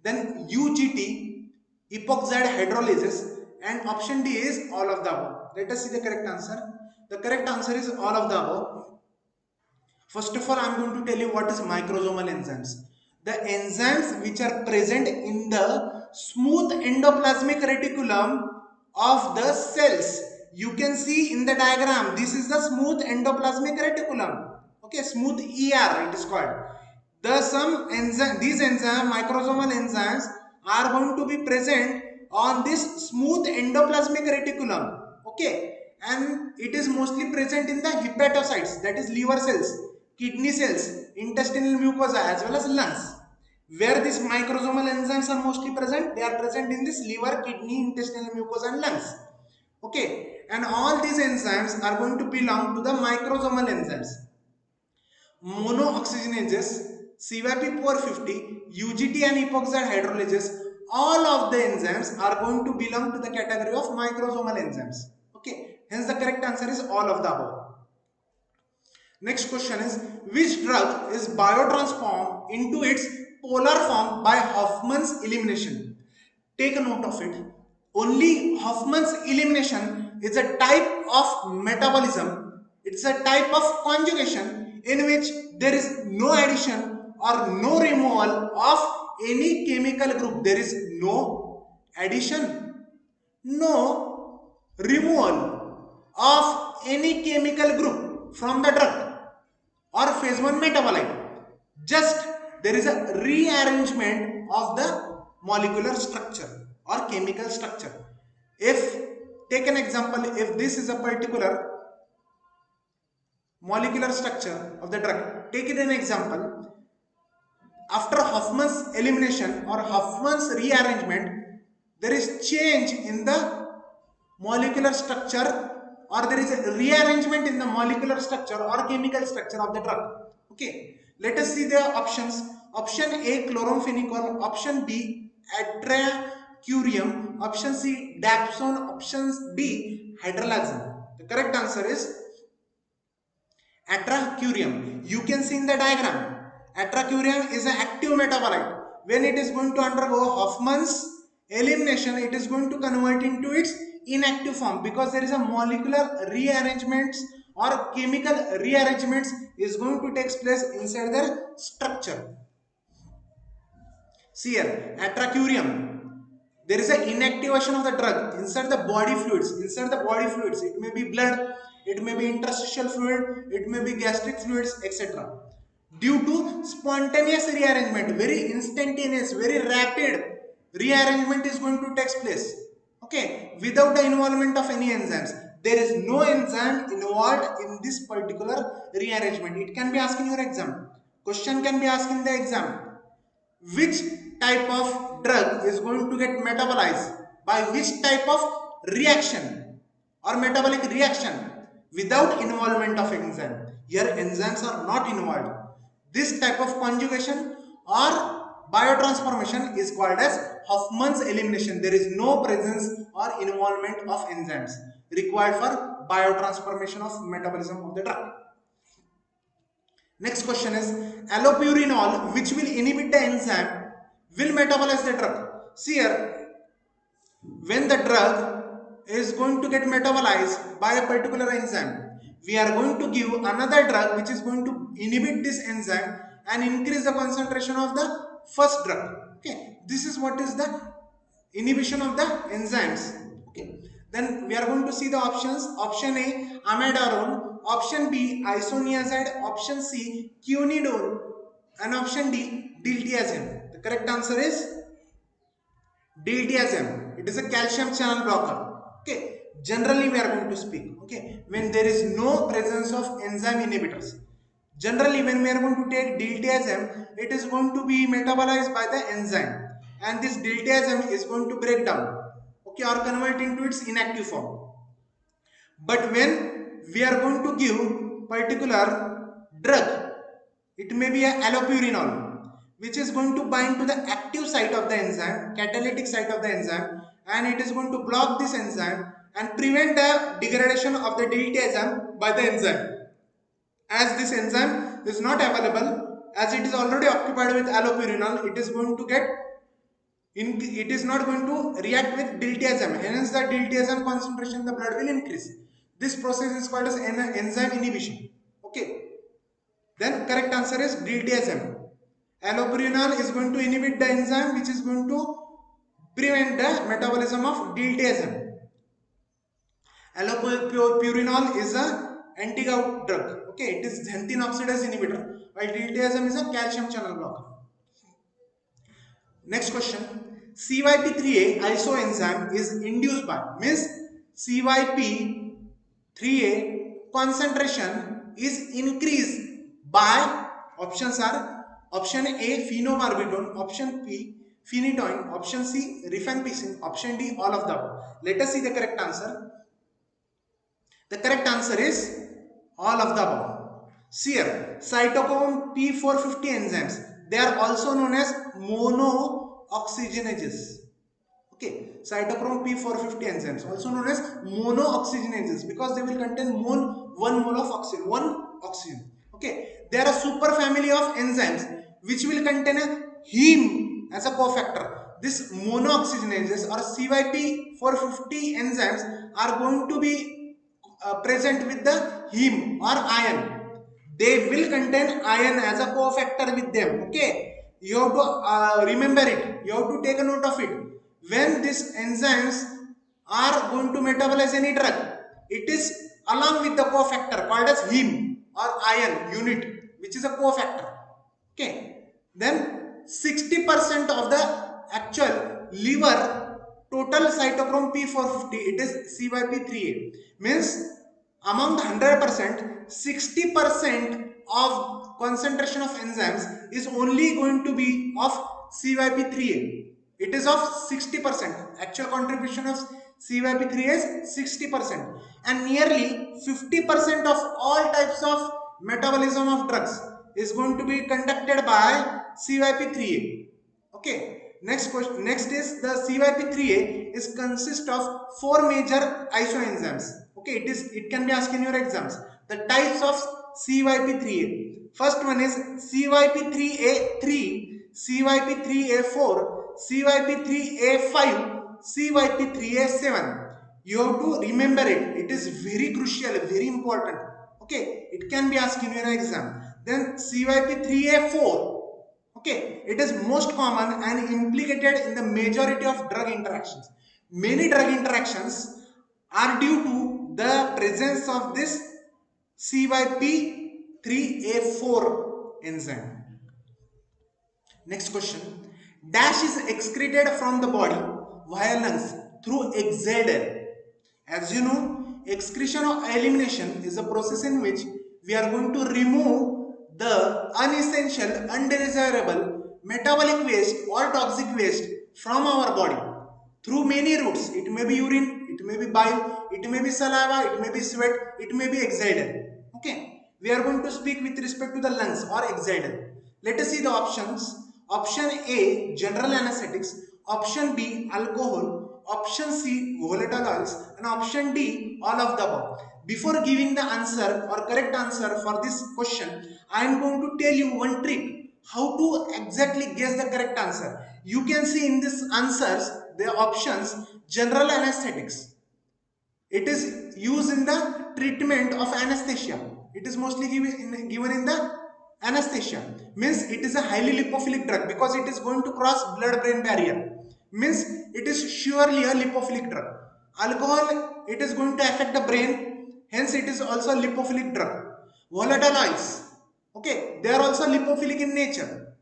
then UGT epoxide hydrolysis, and option D is all of the above. Let us see the correct answer. The correct answer is all of the above. First of all, I am going to tell you what is microsomal enzymes. The enzymes which are present in the smooth endoplasmic reticulum of the cells. You can see in the diagram, this is the smooth endoplasmic reticulum. Okay, smooth ER it is called. These enzymes, microsomal enzymes, are going to be present on this smooth endoplasmic reticulum. Okay, and it is mostly present in the hepatocytes, that is liver cells, kidney cells, intestinal mucosa as well as lungs. Where these microsomal enzymes are mostly present, they are present in this liver, kidney, intestinal mucosa and lungs. Okay, and all these enzymes are going to belong to the microsomal enzymes. Monooxygenases, CYP450, UGT and epoxide hydrolysis, all of the enzymes are going to belong to the category of microsomal enzymes. Okay, hence the correct answer is all of the above. Next question is, which drug is biotransformed into its polar form by Hoffman's elimination? Take a note of it. Only Hoffman's elimination is a type of metabolism. It's a type of conjugation in which there is no addition or no removal of any chemical group. There is no addition, no removal of any chemical group from the drug or phase 1 metabolite. Just there is a rearrangement of the molecular structure or chemical structure. If, take an example, if this is a particular molecular structure of the drug, take it an example. After Hoffman's elimination or Hoffman's rearrangement, there is change in the molecular structure, or there is a rearrangement in the molecular structure or chemical structure of the drug. Okay, let us see the options. Option A chloramphenicol, option B atracurium, option C dapsone, option D hydralazine. The correct answer is atracurium. You can see in the diagram, atracurium is an active metabolite. When it is going to undergo Hoffman's elimination, it is going to convert into its inactive form because there is a molecular rearrangements or chemical rearrangements is going to take place inside their structure. See here, atracurium. There is an inactivation of the drug inside the body fluids. Inside the body fluids, it may be blood, it may be interstitial fluid, it may be gastric fluids, etc. Due to spontaneous rearrangement, very instantaneous, very rapid rearrangement is going to take place. Okay, without the involvement of any enzymes. There is no enzyme involved in this particular rearrangement. It can be asked in your exam. Question can be asked in the exam. Which type of drug is going to get metabolized by which type of reaction or metabolic reaction without involvement of enzyme? Here enzymes are not involved. This type of conjugation or biotransformation is called as Hoffman's elimination. There is no presence or involvement of enzymes required for biotransformation of metabolism of the drug. Next question is, allopurinol, which will inhibit the enzyme, will metabolize the drug. See here, when the drug is going to get metabolized by a particular enzyme, we are going to give another drug which is going to inhibit this enzyme and increase the concentration of the first drug. Okay, this is what is the inhibition of the enzymes. Okay, then we are going to see the options. Option A amiodarone, option B isoniazid, option C quinidone, and option D diltiazem. The correct answer is diltiazem. It is a calcium channel blocker. Okay, generally we are going to speak. Okay, when there is no presence of enzyme inhibitors. Generally, when we are going to take diltiazem, it is going to be metabolized by the enzyme, and this diltiazem is going to break down, okay, or convert into its inactive form. But when we are going to give particular drug, it may be a allopurinol, which is going to bind to the active site of the enzyme, catalytic site of the enzyme, and it is going to block this enzyme and prevent the degradation of the diltiazem by the enzyme. As this enzyme is not available, as it is already occupied with allopurinol, it is going to get it is not going to react with diltiazem. Hence, the diltiazem concentration in the blood will increase. This process is called as enzyme inhibition. Okay. Then correct answer is diltiazem. Allopurinol is going to inhibit the enzyme which is going to prevent the metabolism of diltiazem. Allopurinol is a anti-gout drug. Okay, it is xanthine oxidase inhibitor, while diltiazem is a calcium channel blocker. Next question. CYP3A isoenzyme is induced by, means CYP3A concentration is increased by, options are option A phenobarbital, option B phenytoin, option C rifampicin, option D all of the above. Let us see the correct answer. The correct answer is all of the above. See here, cytochrome P450 enzymes, they are also known as monooxygenases. Okay, cytochrome P450 enzymes, also known as monooxygenases, because they will contain one mole of oxygen, one oxygen. Okay, they are a super family of enzymes which will contain a heme as a cofactor. This monooxygenases or CYP450 enzymes are going to be present with the heme or iron. They will contain iron as a cofactor with them. Okay, you have to remember it. You have to take a note of it. When these enzymes are going to metabolize any drug, it is along with the cofactor called as heme or iron unit, which is a cofactor. Okay, then 60% of the actual liver total cytochrome P450, it is CYP3A. Means among the 100%, 60% of concentration of enzymes is only going to be of CYP3A. It is of 60%. Actual contribution of CYP3A is 60%. And nearly 50% of all types of metabolism of drugs is going to be conducted by CYP3A. Okay. Next question. Next is the CYP3A is consist of 4 major isoenzymes. Okay, it can be asked in your exams. The types of CYP3A. First one is CYP3A3, CYP3A4, CYP3A5, CYP3A7. You have to remember it. It is very crucial, very important. Okay, it can be asked in your exam. Then CYP3A4. Okay, it is most common and implicated in the majority of drug interactions. Many drug interactions are due to the presence of this CYP3A4 enzyme. Next question. Dash is excreted from the body via lungs through exhaled air. As you know, excretion or elimination is a process in which we are going to remove the unessential, undesirable metabolic waste or toxic waste from our body through many routes. It may be urine, it may be bile, it may be saliva, it may be sweat, it may be exhaled. Okay, we are going to speak with respect to the lungs or exhaled. Let us see the options. Option A, general anesthetics. Option B, alcohol. Option C, volatile oils. And option D, all of the above. Before giving the answer or correct answer for this question, I am going to tell you one trick how to exactly guess the correct answer. You can see in these answers the options general anesthetics. It is used in the treatment of anesthesia. It is mostly given in the anesthesia. Means it is a highly lipophilic drug because it is going to cross blood-brain barrier. Means it is surely a lipophilic drug. Alcohol, it is going to affect the brain. Hence it is also a lipophilic drug. Volatile oils, okay, they are also lipophilic in nature,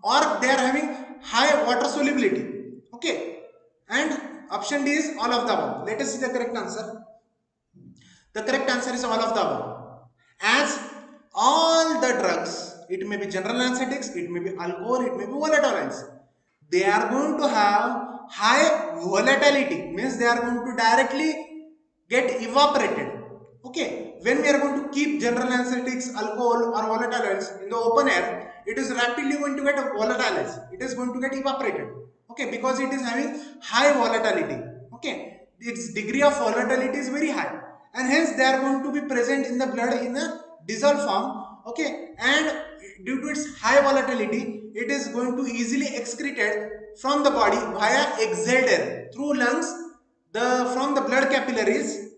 or they are having high water solubility. Okay, and option D is all of the above. Let us see the correct answer. The correct answer is all of the above. As all the drugs, it may be general anesthetics, it may be alcohol, it may be volatile oils, they are going to have high volatility. Means they are going to directly get evaporated. Okay, when we are going to keep general anesthetics, alcohol or volatile oils in the open air, it is rapidly going to get volatilized. It is going to get evaporated. Okay, because it is having high volatility. Okay, its degree of volatility is very high, and hence they are going to be present in the blood in a dissolved form. Okay, and due to its high volatility, it is going to easily excreted from the body via exhaled air through lungs. From the blood capillaries,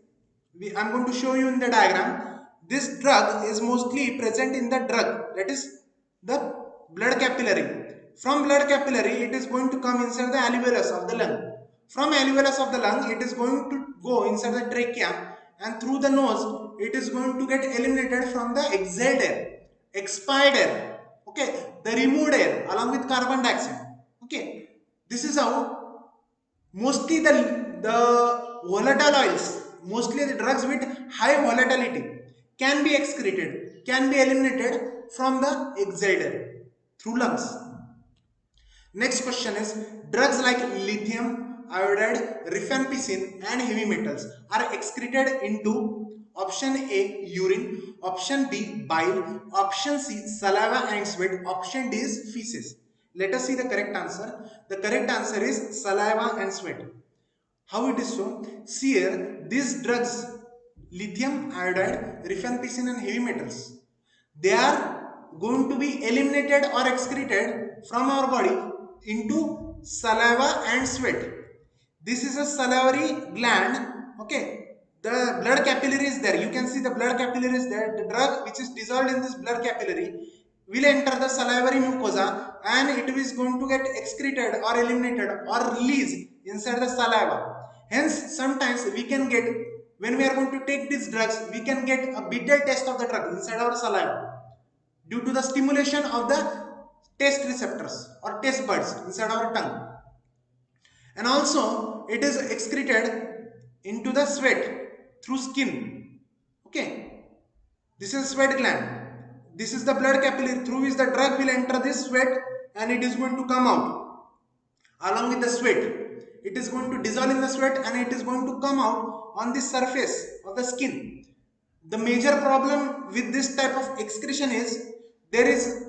I'm going to show you in the diagram. This drug is mostly present in the drug, that is the blood capillary. From blood capillary, it is going to come inside the alveolus of the lung. From alveolus of the lung, it is going to go inside the trachea, and through the nose, it is going to get eliminated from the exhaled air, expired air, okay, the removed air along with carbon dioxide. Okay, this is how mostly the volatile oils, mostly the drugs with high volatility can be excreted, can be eliminated from the exhaled air through lungs. Next question is, drugs like lithium iodide, rifampicin and heavy metals are excreted into option A urine, option B bile, option C saliva and sweat, option D is feces. Let us see the correct answer. The correct answer is saliva and sweat. How it is so? See here, these drugs, lithium iodide, rifampicin and heavy metals, they are going to be eliminated or excreted from our body into saliva and sweat. This is a salivary gland. Okay, the blood capillary is there. You can see the blood capillary is there. The drug which is dissolved in this blood capillary will enter the salivary mucosa, and it is going to get excreted or eliminated or released inside the saliva. Hence sometimes we can get, when we are going to take these drugs, we can get a bitter taste of the drug inside our saliva due to the stimulation of the taste receptors or taste buds inside our tongue. And also it is excreted into the sweat through skin. Okay, this is sweat gland. This is the blood capillary through which the drug will enter this sweat, and it is going to come out along with the sweat. It is going to dissolve in the sweat, and it is going to come out on the surface of the skin. The major problem with this type of excretion is there is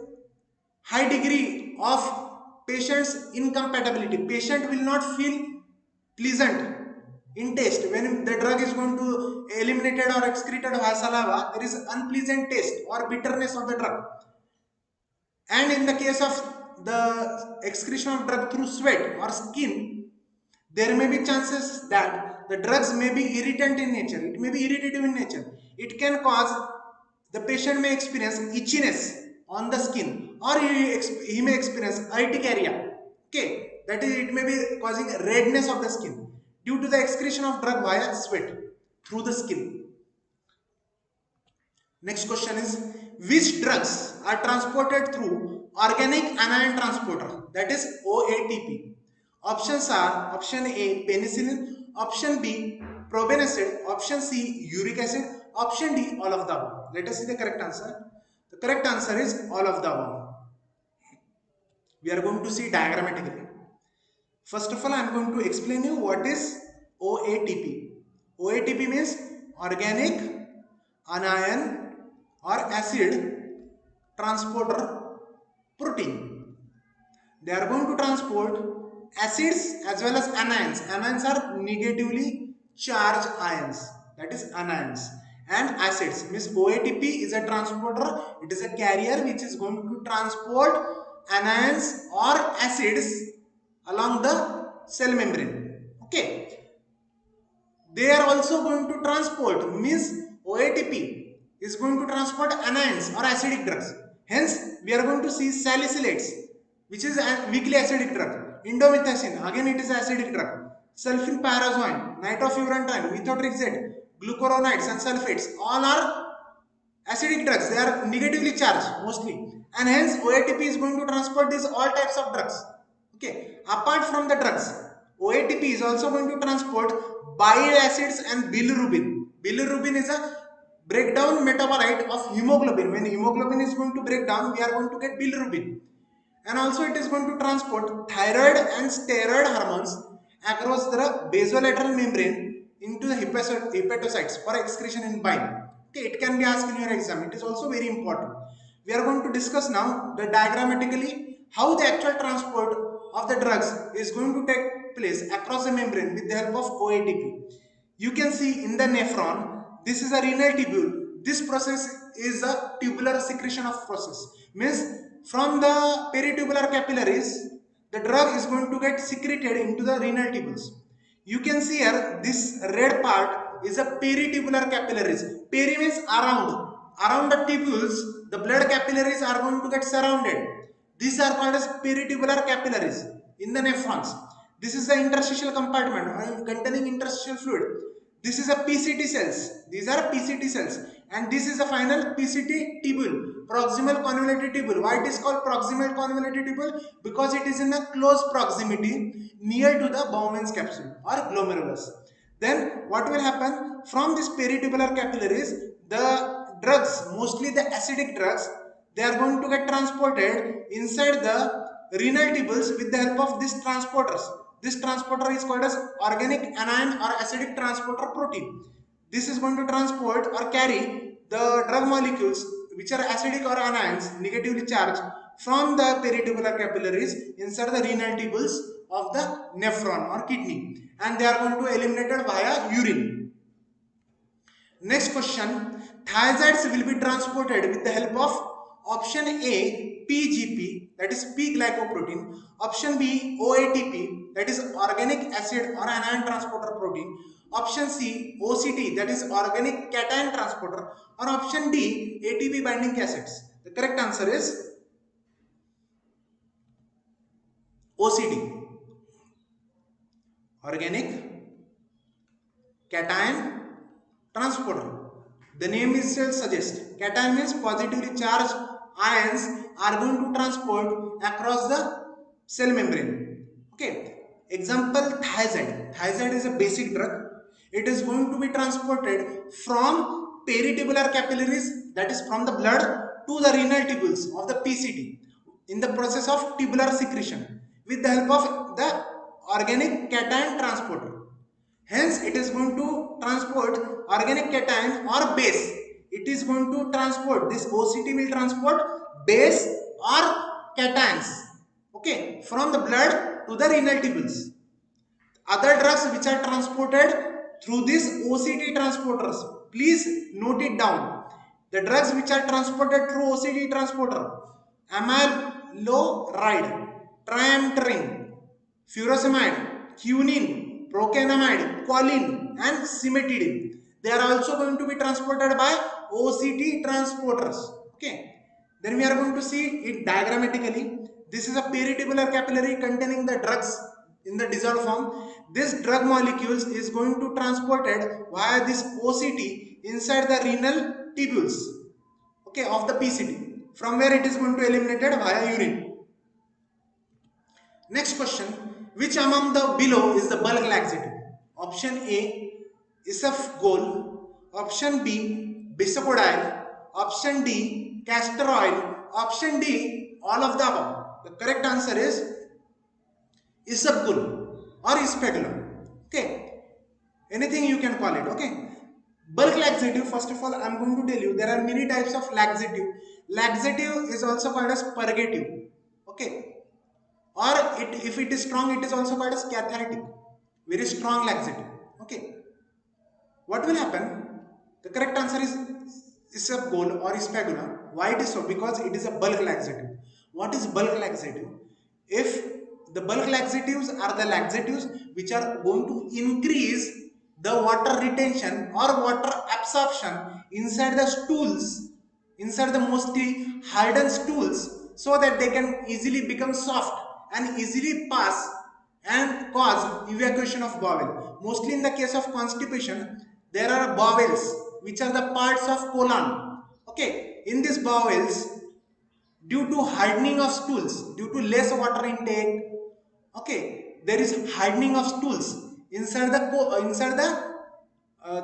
high degree of patient's incompatibility. Patient will not feel pleasant in taste when the drug is going to eliminated or excreted via saliva. There is unpleasant taste or bitterness of the drug. And in the case of the excretion of drug through sweat or skin, there may be chances that the drugs may be irritant in nature. It may be irritative in nature. It can cause, the patient may experience itchiness on the skin, or he may experience urticaria. Okay, that is, it may be causing redness of the skin due to the excretion of drug via sweat through the skin. Next question is, which drugs are transported through organic anion transporter, that is OATP? Options are option A penicillin, option B probenecid, option C uric acid, option D all of the above. Let us see the correct answer. The correct answer is all of the above. We are going to see diagrammatically. First of all, I am going to explain you what is OATP. OATP means organic anion or acid transporter protein. They are going to transport acids as well as anions. Anions are negatively charged ions, that is anions. And acids means OATP is a transporter. It is a carrier which is going to transport anions or acids along the cell membrane. Okay, they are also going to transport, means OATP is going to transport anions or acidic drugs. Hence we are going to see salicylates, which is a weakly acidic drug. Indomethacin, again it is acidic drug. Sulfenpyrazine, nitrofurantoin, methotrexate, glucuronides and sulfates, all are acidic drugs. They are negatively charged mostly, and hence OATP is going to transport these all types of drugs. Okay, apart from the drugs, OATP is also going to transport bile acids and bilirubin. Bilirubin is a breakdown metabolite of hemoglobin. When hemoglobin is going to break down, we are going to get bilirubin. And also it is going to transport thyroid and steroid hormones across the basolateral membrane into the hepatocytes for excretion in bile. Okay, it can be asked in your exam. It is also very important. We are going to discuss now the diagrammatically how the actual transport of the drugs is going to take place across the membrane with the help of OATP. You can see in the nephron, this is a renal tubule. This process is a tubular secretion of process. Means from the peritubular capillaries, the drug is going to get secreted into the renal tubules. You can see here, this red part is a peritubular capillaries. Peri means around. Around the tubules, the blood capillaries are going to get surrounded. These are called as peritubular capillaries in the nephrons. This is the interstitial compartment containing interstitial fluid. This is a PCT cells. These are PCT cells. And this is the final PCT tubule, proximal convoluted tubule. Why it is called proximal convoluted tubule? Because it is in a close proximity near to the Bowman's capsule or glomerulus. Then what will happen? From this peritubular capillaries, the drugs, mostly the acidic drugs, they are going to get transported inside the renal tubules with the help of these transporters. This transporter is called as organic anion or acidic transporter protein. This is going to transport or carry the drug molecules which are acidic or anions negatively charged from the peritubular capillaries inside the renal tubules of the nephron or kidney, and they are going to eliminated via urine. Next question, thiazides will be transported with the help of option A, PGP, that is P-glycoprotein, option B, OATP, that is organic acid or anion transporter protein, option C, OCT, that is organic cation transporter, or option D, ATP binding acids. The correct answer is OCT, organic cation transporter. The name itself suggests cation means positively charged ions are going to transport across the cell membrane. Okay. Example, thiazide. Thiazide is a basic drug. It is going to be transported from peritubular capillaries, that is from the blood, to the renal tubules of the PCT in the process of tubular secretion with the help of the organic cation transporter. Hence, it is going to transport organic cation or base. It is going to transport, this OCT will transport base or cations, okay, from the blood to the renal tubules. Other drugs which are transported through these OCT transporters, please note it down. The drugs which are transported through OCT transporter, amyloid, triamterene, furosemide, quinine, procainamide, choline, and cimetidine. They are also going to be transported by OCT transporters. Okay. Then we are going to see it diagrammatically. This is a peritubular capillary containing the drugs in the dissolved form. This drug molecules is going to transported via this OCT inside the renal tubules, okay, of the PCT, from where it is going to eliminated via urine. Next question, which among the below is the bulk laxative? Option A, isofgol, option B, bisacodyl, option D, castor oil, option D, all of the above. The correct answer is isofgol or isofgol. Okay, anything you can call it. Okay, bulk laxative, first of all I am going to tell you there are many types of laxative. Laxative is also called as purgative. Okay, or if it is strong, it is also called as cathartic, very strong laxative. Okay, what will happen? The correct answer is isofgol or isofgol. Why it is so? Because it is a bulk laxative. What is bulk laxative? If the bulk laxatives are the laxatives which are going to increase the water retention or water absorption inside the stools, inside the mostly hardened stools, so that they can easily become soft and easily pass and cause evacuation of bowel. Mostly in the case of constipation, there are bowels which are the parts of colon. Okay, in these bowels, due to hardening of stools, due to less water intake, okay, there is hardening of stools inside the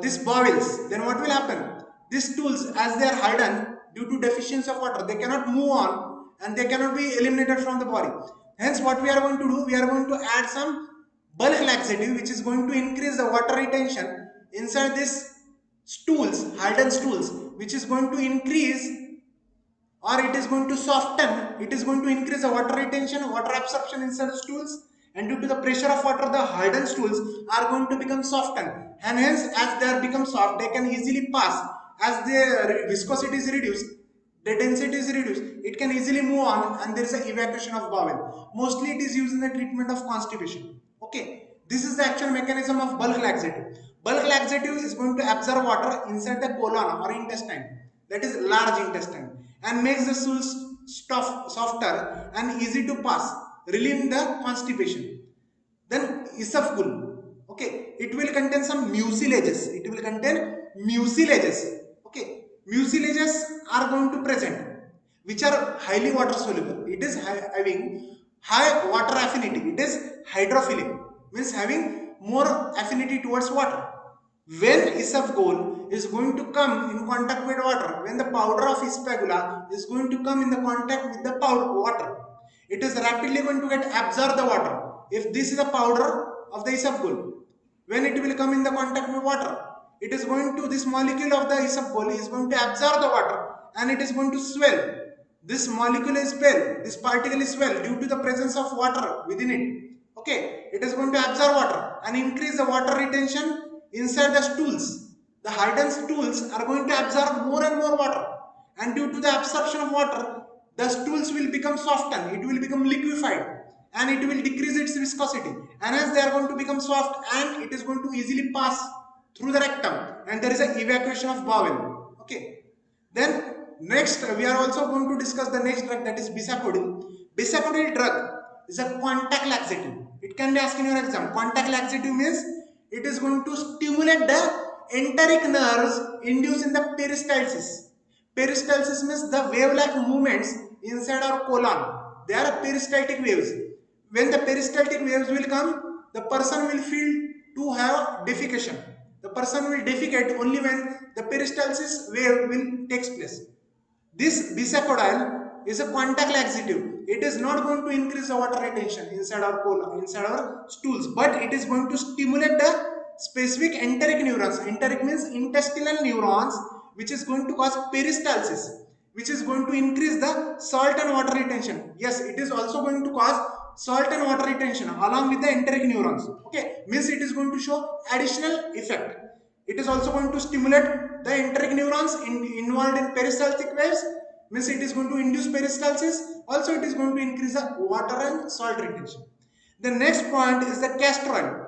these bowels. Then what will happen? These stools, as they are hardened due to deficiency of water, they cannot move on and they cannot be eliminated from the body. Hence, what we are going to do, we are going to add some bulk laxative which is going to increase the water retention inside this stools, hardened stools, which is going to increase or it is going to soften, it is going to increase the water retention, water absorption inside the stools, and due to the pressure of water, the hardened stools are going to become softened, and hence as they are become soft, they can easily pass. As the viscosity is reduced, the density is reduced, it can easily move on, and there is an evacuation of bowel. Mostly it is used in the treatment of constipation. Okay, this is the actual mechanism of bulk laxative. Bulk laxative is going to absorb water inside the colon or intestine, that is large intestine, and makes the stools softer and easy to pass, relieving the constipation. Then esophagus, okay, it will contain some mucilages. It will contain mucilages. Okay, mucilages are going to present, which are highly water soluble. It is having high water affinity. It is hydrophilic, means having more affinity towards water. When isophagus is going to come in contact with water, when the powder of spagula is going to come in the contact with the powder water, it is rapidly going to get absorb the water. If this is the powder of the isophagus, when it will come in the contact with water, it is going to, this molecule of the isophagus is going to absorb the water and it is going to swell. This molecule is swell, this particle is swell due to the presence of water within it. Okay, it is going to absorb water and increase the water retention inside the stools. The hardened stools are going to absorb more and more water, and due to the absorption of water, the stools will become softened, it will become liquefied, and it will decrease its viscosity, and as they are going to become soft, and it is going to easily pass through the rectum, and there is an evacuation of bowel. Okay, then next we are also going to discuss the next drug, that is bisacodyl. Bisacodyl drug is a contact laxative. It can be asked in your exam. Contact laxative means it is going to stimulate the enteric nerves induced in the peristalsis. Peristalsis means the wave-like movements inside our colon. They are peristaltic waves. When the peristaltic waves will come, the person will feel to have defecation. The person will defecate only when the peristalsis wave will takes place. This bisacodyl is a contact laxative. It is not going to increase the water retention inside our colon, inside our stools, but it is going to stimulate the specific enteric neurons. Enteric means intestinal neurons, which is going to cause peristalsis, which is going to increase the salt and water retention. Yes, it is also going to cause salt and water retention along with the enteric neurons. Okay, means it is going to show additional effect. It is also going to stimulate the enteric neurons involved in peristaltic waves, means it is going to induce peristalsis. Also, it is going to increase the water and salt retention. The next point is the castor oil.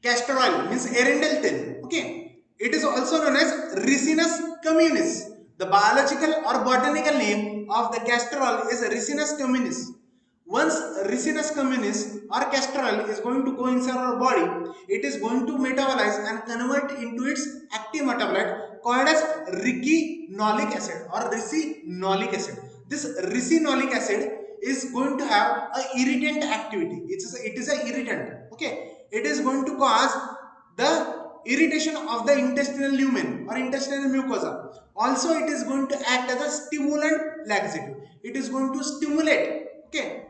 Castor oil means arundel tail. Okay, it is also known as Ricinus communis. The biological or botanical name of the castor oil is Ricinus communis. Once Ricinus communis or castor oil is going to go inside our body, it is going to metabolize and convert into its active metabolite called as ricinoleic acid or ricinoleic acid. This ricinoleic acid is going to have a irritant activity. It is a irritant. Okay, it is going to cause the irritation of the intestinal lumen or intestinal mucosa. Also, it is going to act as a stimulant laxative. It is going to stimulate. Okay,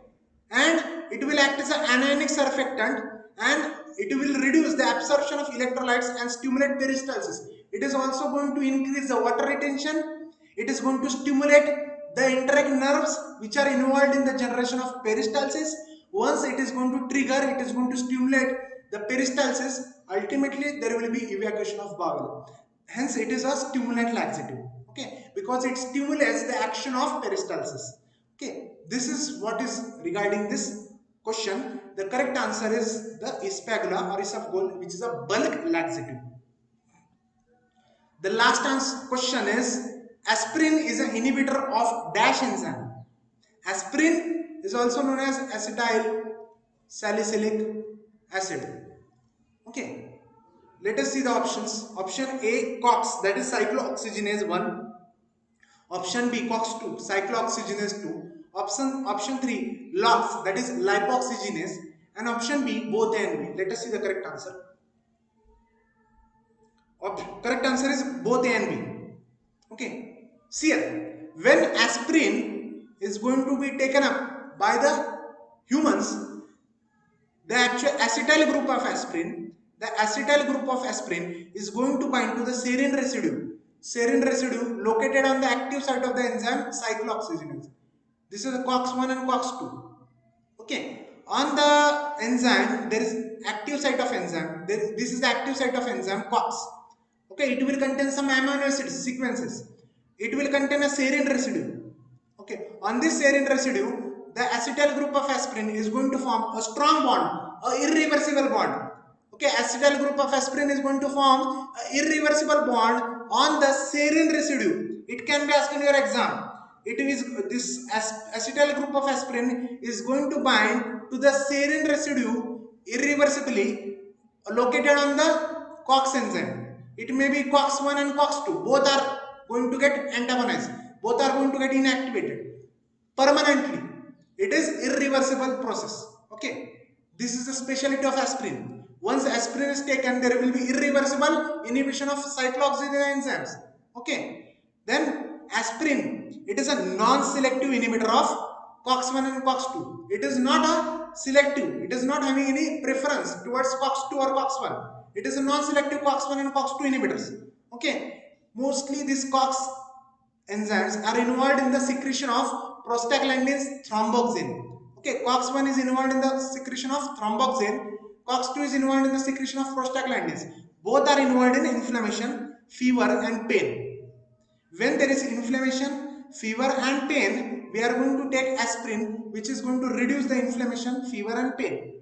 and it will act as an anionic surfactant, and it will reduce the absorption of electrolytes and stimulate peristalsis. It is also going to increase the water retention. It is going to stimulate the enteric nerves which are involved in the generation of peristalsis. Once it is going to trigger, it is going to stimulate the peristalsis. Ultimately, there will be evacuation of bowel. Hence, it is a stimulant laxative. Okay, because it stimulates the action of peristalsis. Okay, this is what is regarding this question. The correct answer is the spagula or isophagus, which is a bulk laxative. The last question is, aspirin is an inhibitor of dash enzyme. Aspirin is also known as acetyl salicylic acid. Okay, let us see the options. Option A, COX, that is cyclooxygenase 1. Option B, COX2, cyclooxygenase 2. Option 3, LOX, that is lipoxygenase. And option B, both A and B. Let us see the correct answer. Correct answer is both A and B. Okay. See here, when aspirin is going to be taken up by the humans, the actual acetyl group of aspirin the acetyl group of aspirin is going to bind to the serine residue. Serine residue located on the active site of the enzyme cyclooxygenase. This is COX-1 and COX-2. Okay, on the enzyme there is active site of enzyme. This is the active site of enzyme COX. Okay, it will contain some amino acid sequences. It will contain a serine residue. Okay, on this serine residue, the acetyl group of aspirin is going to form a strong bond, a irreversible bond. Okay, acetyl group of aspirin is going to form a irreversible bond on the serine residue. It can be asked in your exam. It is this acetyl group of aspirin is going to bind to the serine residue irreversibly located on the COX enzyme. It may be COX-1 and COX-2. Both are going to get antagonized. Both are going to get inactivated permanently. It is irreversible process. Okay. This is the specialty of aspirin. Once aspirin is taken, there will be irreversible inhibition of cyclooxygenase enzymes. Okay. Then aspirin, it is a non-selective inhibitor of COX-1 and COX-2. It is not a selective. It is not having any preference towards COX-2 or COX-1. It is a non-selective COX-1 and COX-2 inhibitors. Okay. Mostly these COX enzymes are involved in the secretion of prostaglandins thromboxane. Okay, COX-1 is involved in the secretion of thromboxane. COX-2 is involved in the secretion of prostaglandins. Both are involved in inflammation, fever and pain. When there is inflammation, fever and pain, we are going to take aspirin, which is going to reduce the inflammation, fever and pain.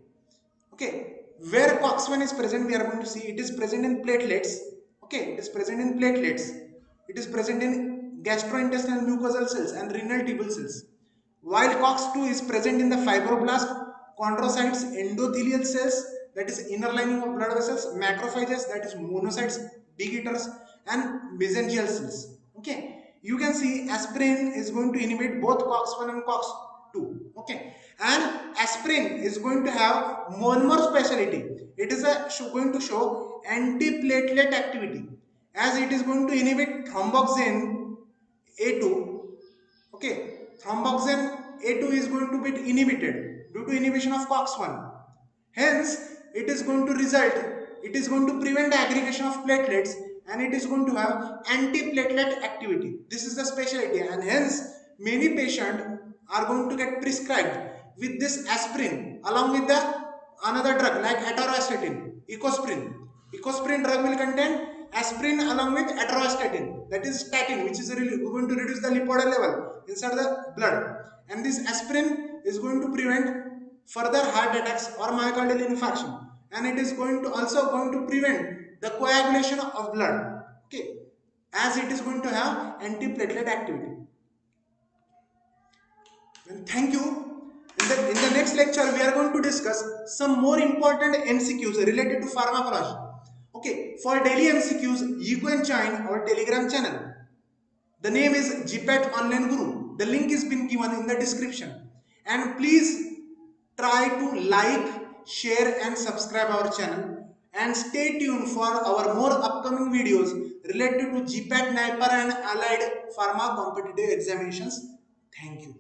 Okay, where COX-1 is present, we are going to see it is present in platelets. Okay, it is present in platelets. It is present in gastrointestinal mucosal cells and renal tubule cells. While COX-2 is present in the fibroblast, chondrocytes, endothelial cells, that is inner lining of blood vessels, macrophages, that is monocytes, big eaters, and mesangial cells. Okay, you can see aspirin is going to inhibit both COX-1 and COX-2. Okay, and aspirin is going to have one more specialty. It is going to show antiplatelet activity, as it is going to inhibit thromboxane A2. Okay, thromboxane A2 is going to be inhibited due to inhibition of COX-1. Hence, it is going to result, it is going to prevent the aggregation of platelets, and it is going to have antiplatelet activity. This is the specialty, and hence many patients are going to get prescribed with this aspirin along with the another drug like atorvastatin, ecosprin. Ecosprin drug will contain aspirin along with atorvastatin, that is statin, which is going to reduce the lipid level inside the blood, and this aspirin is going to prevent further heart attacks or myocardial infarction, and it is also going to prevent the coagulation of blood. Okay, as it is going to have antiplatelet activity. And thank you. In the next lecture, we are going to discuss some more important MCQs related to pharmacology. Okay, for daily MCQs, you can join our Telegram channel. The name is GPAT Online Guru. The link is been given in the description. And please try to like, share and subscribe our channel. And stay tuned for our more upcoming videos related to GPAT, NIPER and allied pharma competitive examinations. Thank you.